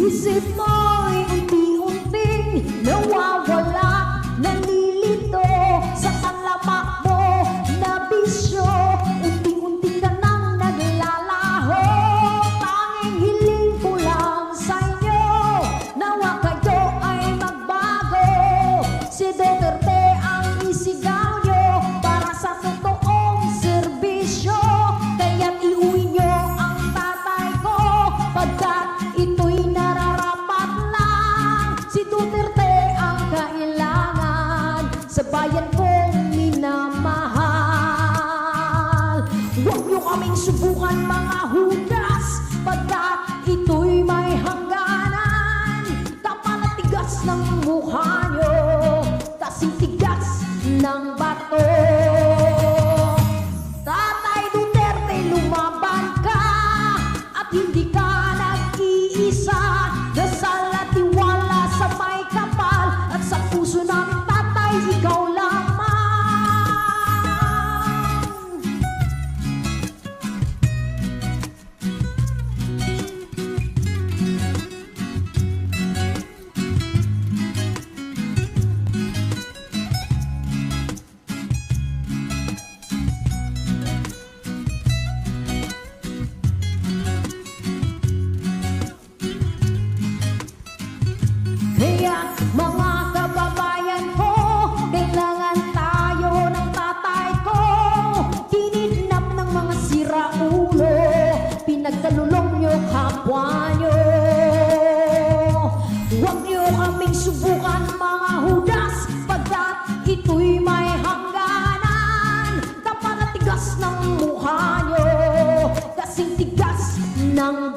Isip mo'y unti-unting nawawala, nalilito sa talamak mo na bisyo. Unti-unti ka nang naglalaho, tanging hiling ko lang sa inyo, nawa kayo ay magbago. Si Duterte ang isigaw nyo para sa totoong serbisyo, kaya't iuwi nyo ang tatay ko, pagkat ito'y nararapat lang. Si Duterte ang kailangan sa bayan kong minamahal. Huwag nyo kaming subukan mga hudas, pagkat ito'y may hangganan. Kapal at tigas ng mukha nyo, kasing tigas ng bato. Tatay Duterte, lumaban ka at hindi ka nag-iisa. Dasal at tiwala sa may kapal, at sa puso namin tatay, ikaw lamang. Kaya mga kababayan ko, kailangan tayo ng tatay ko. Kinidnap ng mga siraulo, pinagkalulong nyo kapwa nyo. Huwag nyo kaming subukan mga hudas, pagkat ito'y may hangganan. Kapal at tigas ng mukha nyo, kasing tigas ng